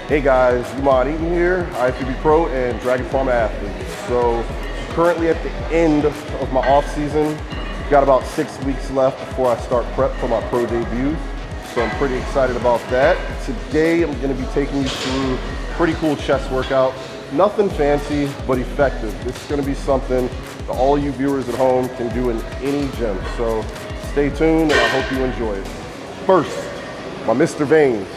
Hey guys, Yumon Eaton here, IFBB Pro and Dragon Farm athlete. So currently at the end of my off season, got about 6 weeks left before I start prep for my pro debut. So I'm pretty excited about that. Today I'm going to be taking you through a pretty cool chest workout. Nothing fancy, but effective. This is going to be something that all you viewers at home can do in any gym. So stay tuned and I hope you enjoy it. First, my Mr. Veins.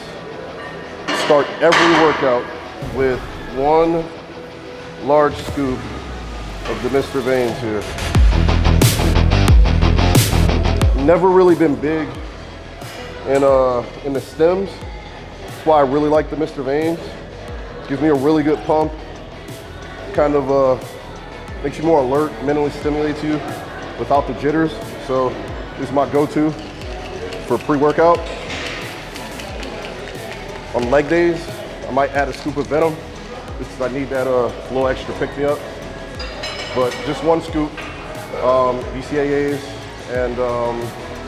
Start every workout with one large scoop of the Mr. Veins here. Never really been big in the stems. That's why I really like the Mr. Veins. Gives me a really good pump. Kind of makes you more alert, mentally stimulates you without the jitters. So this is my go-to for pre-workout. On leg days, I might add a scoop of Venom because I need that little extra pick-me-up. But just one scoop, BCAAs and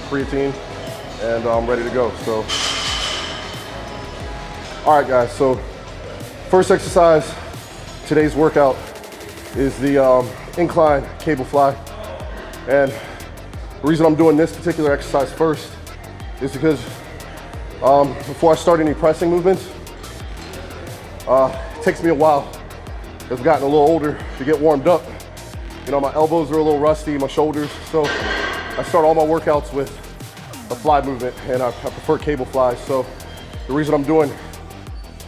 creatine, and I'm ready to go. So, all right guys, so first exercise, today's workout is the incline cable fly. And the reason I'm doing this particular exercise first is because before I start any pressing movements, it takes me a while, as I've gotten a little older, to get warmed up. You know, my elbows are a little rusty, my shoulders, so I start all my workouts with a fly movement, and I prefer cable flies. So the reason I'm doing it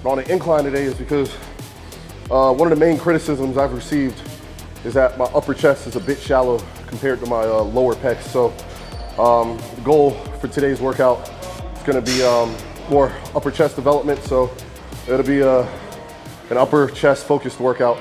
on an incline today is because one of the main criticisms I've received is that my upper chest is a bit shallow compared to my lower pecs. So the goal for today's workout going to be more upper chest development, so it'll be an upper chest focused workout.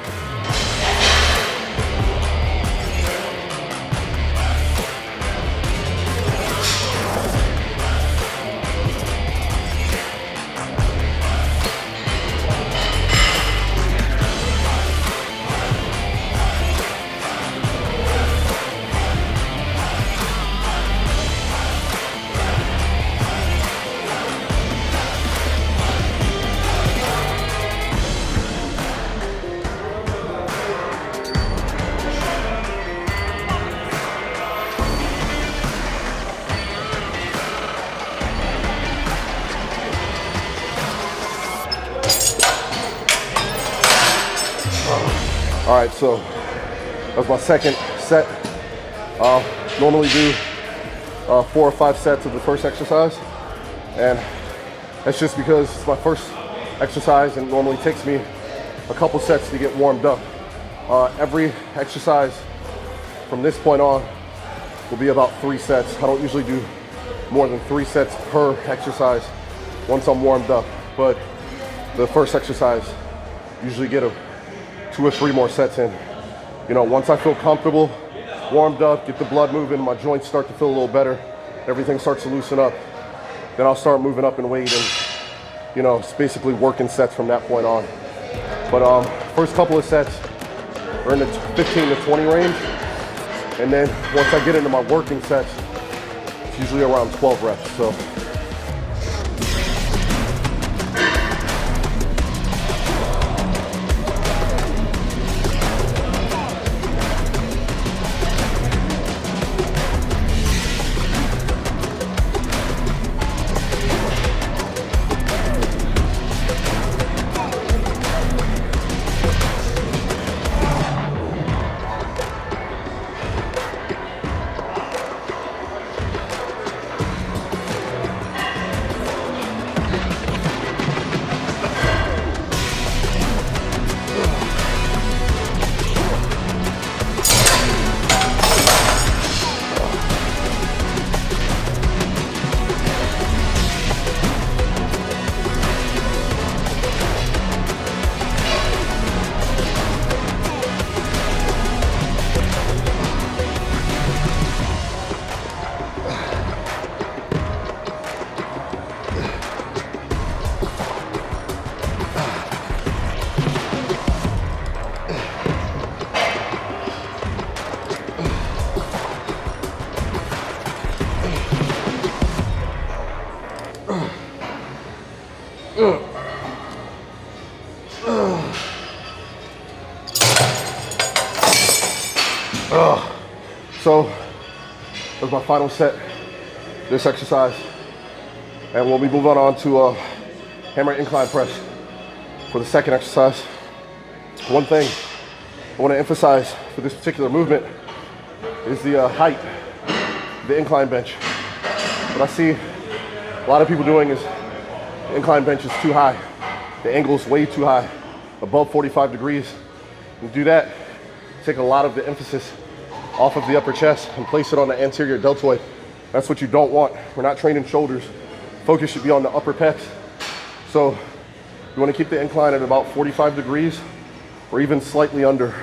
All right, so that's my second set. Normally do 4 or 5 sets of the first exercise, and that's just because it's my first exercise and it normally takes me a couple sets to get warmed up. Every exercise from this point on will be about 3 sets. I don't usually do more than 3 sets per exercise once I'm warmed up, but the first exercise usually get 2 or 3 more sets in. You know, once I feel comfortable, warmed up, get the blood moving, my joints start to feel a little better, everything starts to loosen up, then I'll start moving up in weight and, you know, it's basically working sets from that point on. But first couple of sets are in the 15 to 20 range, and then once I get into my working sets, it's usually around 12 reps. So. So that's my final set, this exercise. And we'll be moving on to hammer incline press for the second exercise. One thing I want to emphasize for this particular movement is the height, the incline bench. What I see a lot of people doing is the incline bench is too high. The angle is way too high, above 45 degrees. And do that, take a lot of the emphasis off of the upper chest and place it on the anterior deltoid. That's what you don't want. We're not training shoulders. Focus should be on the upper pecs. So you want to keep the incline at about 45 degrees or even slightly under.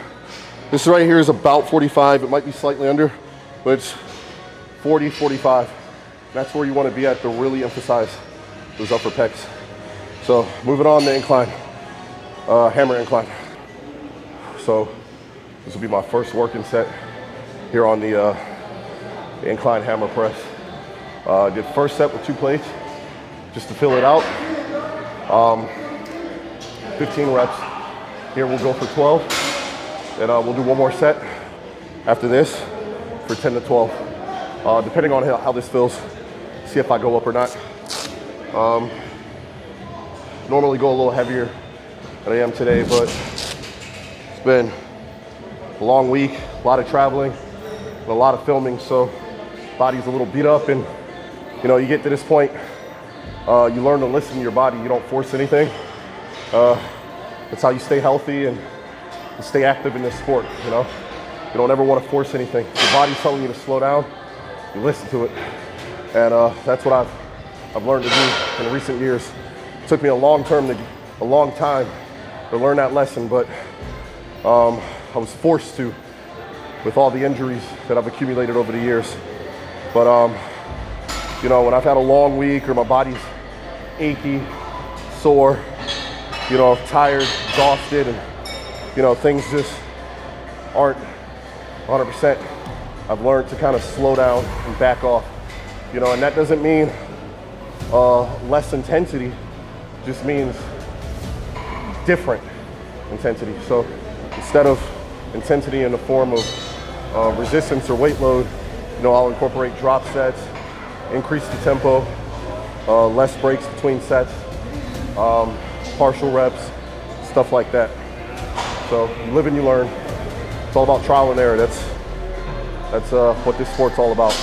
This right here is about 45. It might be slightly under, but it's 40, 45. That's where you want to be at to really emphasize those upper pecs. So moving on to incline, hammer incline. So this will be my first working set here on the incline hammer press. Did first set with 2 plates just to fill it out. 15 reps. Here we'll go for 12. And we'll do one more set after this for 10 to 12. Depending on how this feels, see if I go up or not. Normally go a little heavier than I am today, but it's been a long week, a lot of traveling, and a lot of filming, so body's a little beat up, and you know, you get to this point, you learn to listen to your body. You don't force anything. That's how you stay healthy and stay active in this sport, you know? You don't ever want to force anything. If your body's telling you to slow down, you listen to it. And that's what I've learned to do in recent years. It took me a long time to learn that lesson, but I was forced to with all the injuries that I've accumulated over the years. But you know, when I've had a long week or my body's achy, sore, you know, tired, exhausted, and you know, things just aren't 100%, I've learned to kind of slow down and back off. You know, and that doesn't mean less intensity, just means different intensity. So instead of intensity in the form of resistance or weight load, you know, I'll incorporate drop sets, increase the tempo, less breaks between sets, partial reps, stuff like that. So you live and you learn. It's all about trial and error. That's what this sport's all about.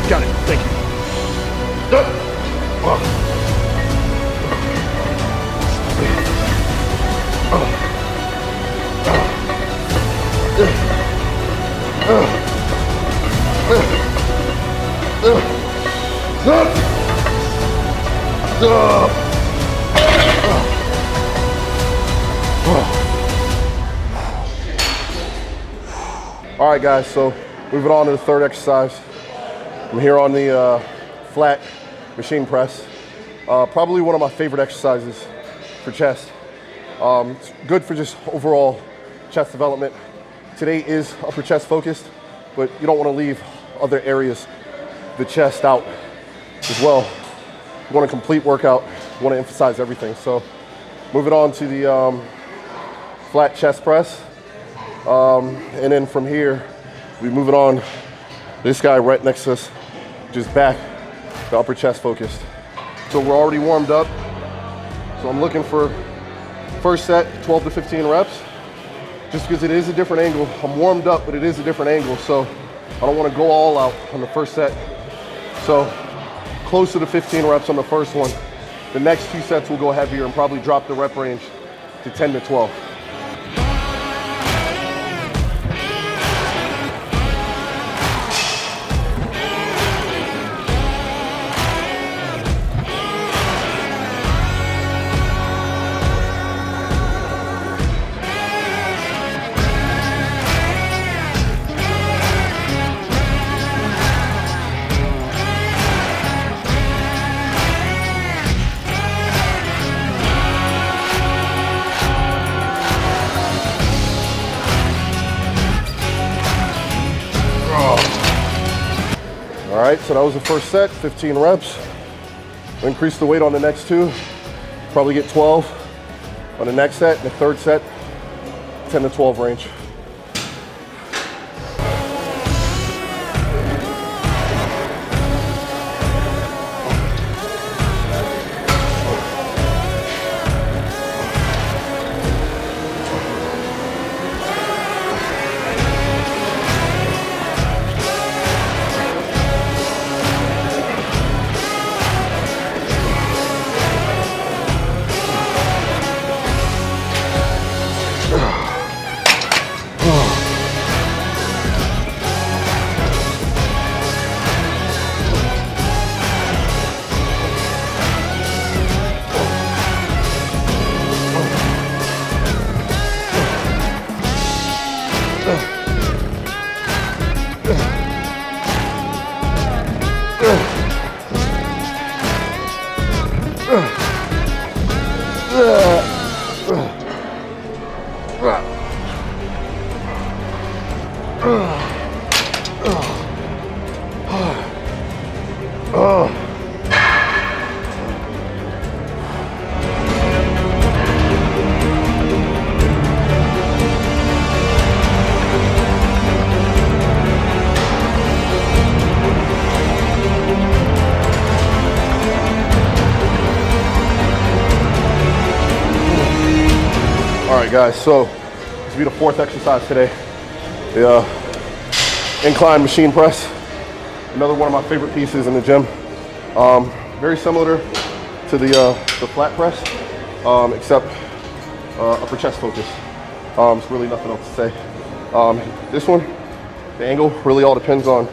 Got it. Thank you. All right, guys, so moving on to the third exercise. I'm here on the flat machine press. Probably one of my favorite exercises for chest. It's good for just overall chest development. Today is upper chest focused, but you don't want to leave other areas of the chest out as well. You want a complete workout, you want to emphasize everything. So moving on to the flat chest press. And then from here, we move it on. This guy right next to us, just back, the upper chest focused. So we're already warmed up. So I'm looking for first set, 12 to 15 reps, just because it is a different angle. I'm warmed up, but it is a different angle. So I don't want to go all out on the first set. So close to the 15 reps on the first one. The next 2 sets will go heavier and probably drop the rep range to 10 to 12. All right, so that was the first set, 15 reps. Increase the weight on the next two. Probably get 12 on the next set. And the third set, 10 to 12 range. Guys, so this will be the fourth exercise today, the incline machine press. Another one of my favorite pieces in the gym. Very similar to the flat press, except upper chest focus. There's really nothing else to say. This one, the angle really all depends on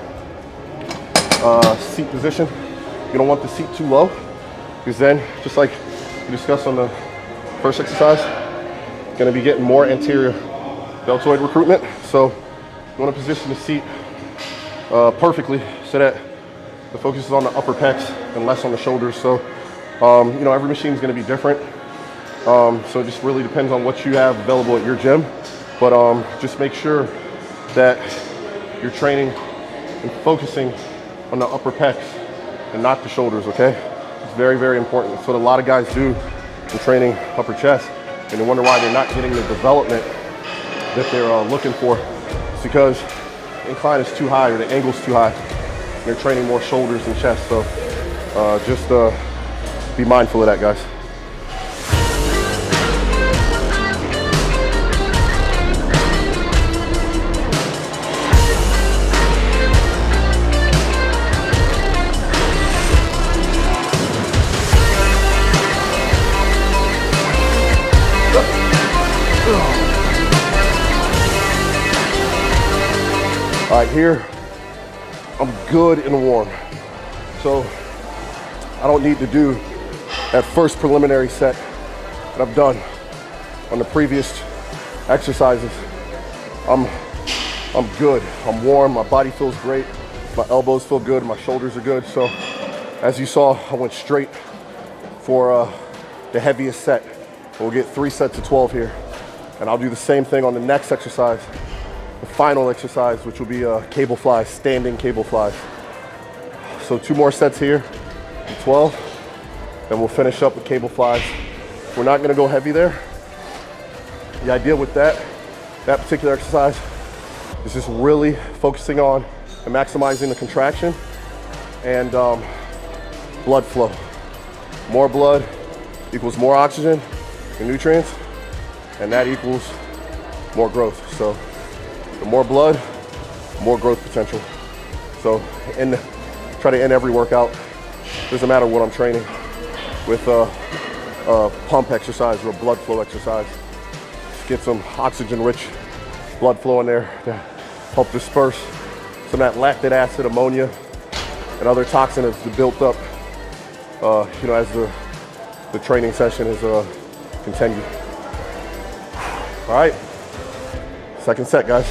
seat position. You don't want the seat too low, because then, just like we discussed on the first exercise, going to be getting more anterior deltoid recruitment. So you want to position the seat perfectly so that the focus is on the upper pecs and less on the shoulders. So you know, every machine is going to be different. So it just really depends on what you have available at your gym. But just make sure that you're training and focusing on the upper pecs and not the shoulders, okay? It's very, very important. That's what a lot of guys do in training upper chest, and they wonder why they're not getting the development that they're looking for. It's because the incline is too high or the angle's too high. They're training more shoulders than chest. So just be mindful of that, guys. All right, here, I'm good and warm. So I don't need to do that first preliminary set that I've done on the previous exercises. I'm good, I'm warm, my body feels great, my elbows feel good, my shoulders are good. So as you saw, I went straight for the heaviest set. We'll get 3 sets of 12 here. And I'll do the same thing on the next exercise, the final exercise, which will be cable flies, standing cable flies. So 2 more sets here, 12, then we'll finish up with cable flies. We're not gonna go heavy there. The idea with that particular exercise is just really focusing on and maximizing the contraction and blood flow. More blood equals more oxygen and nutrients, and that equals more growth. So the more blood, more growth potential. So try to end every workout, doesn't matter what I'm training, with a pump exercise or a blood flow exercise. Just get some oxygen-rich blood flow in there to help disperse some of that lactic acid, ammonia, and other toxins that's built up, you know, as the training session is continued. All right, second set, guys.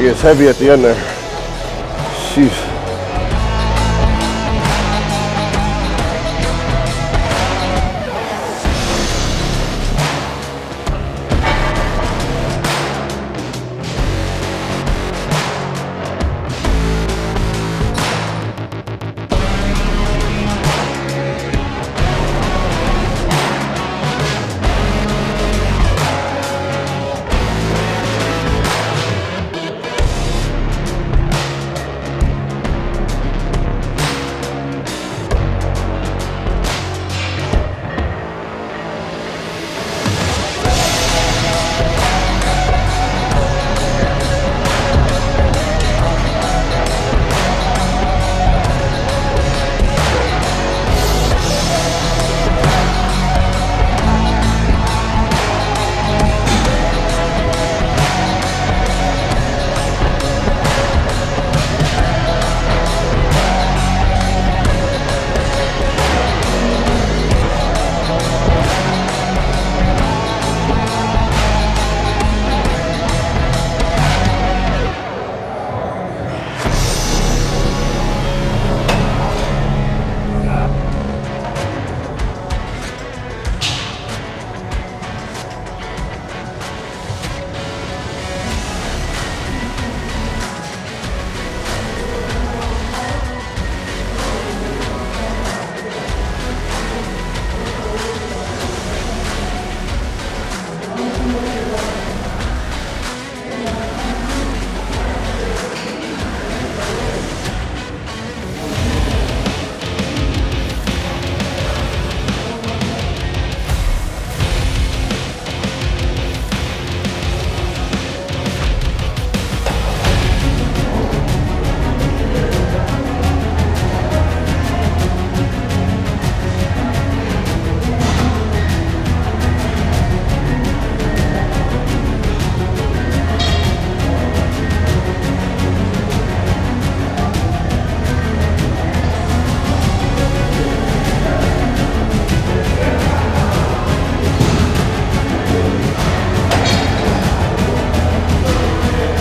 Yeah, it's heavy at the end there. Sheesh.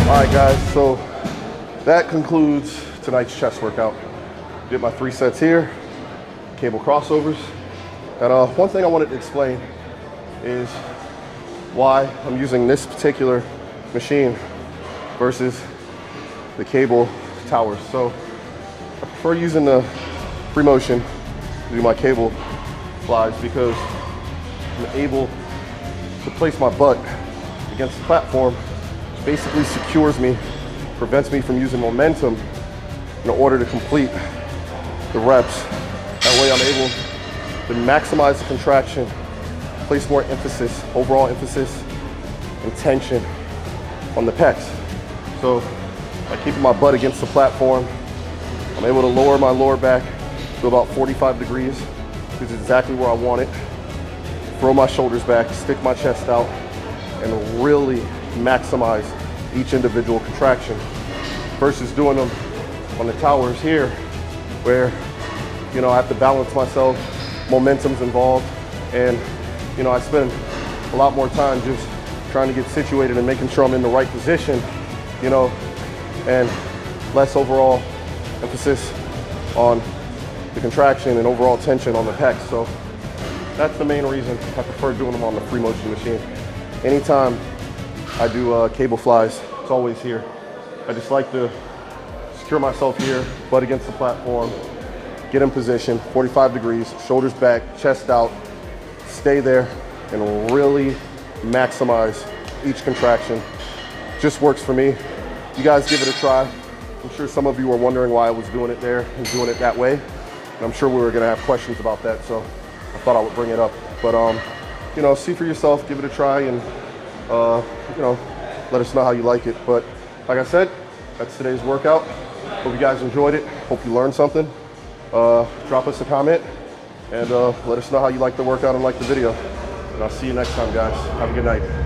Alright guys, so that concludes tonight's chest workout. Did my 3 sets here, cable crossovers. And one thing I wanted to explain is why I'm using this particular machine versus the cable towers. So I prefer using the free motion to do my cable flies because I'm able to place my butt against the platform. Basically secures me, prevents me from using momentum in order to complete the reps. That way I'm able to maximize the contraction, place more emphasis, overall emphasis and tension on the pecs. So by keeping my butt against the platform, I'm able to lower my lower back to about 45 degrees, which is exactly where I want it. Throw my shoulders back, stick my chest out, and really maximize each individual contraction versus doing them on the towers here where, you know, I have to balance myself, momentum's involved, and, you know, I spend a lot more time just trying to get situated and making sure I'm in the right position, you know, and less overall emphasis on the contraction and overall tension on the pecs. So that's the main reason I prefer doing them on the free motion machine. Anytime I do cable flies, it's always here. I just like to secure myself here, butt against the platform, get in position, 45 degrees, shoulders back, chest out, stay there, and really maximize each contraction. Just works for me. You guys give it a try. I'm sure some of you were wondering why I was doing it there and doing it that way. And I'm sure we were gonna have questions about that, so I thought I would bring it up. But you know, see for yourself, give it a try, and you know, let us know how you like it. But like I said, that's today's workout. Hope you guys enjoyed it. Hope you learned something. Drop us a comment and let us know how you like the workout and like the video. And I'll see you next time, guys. Have a good night.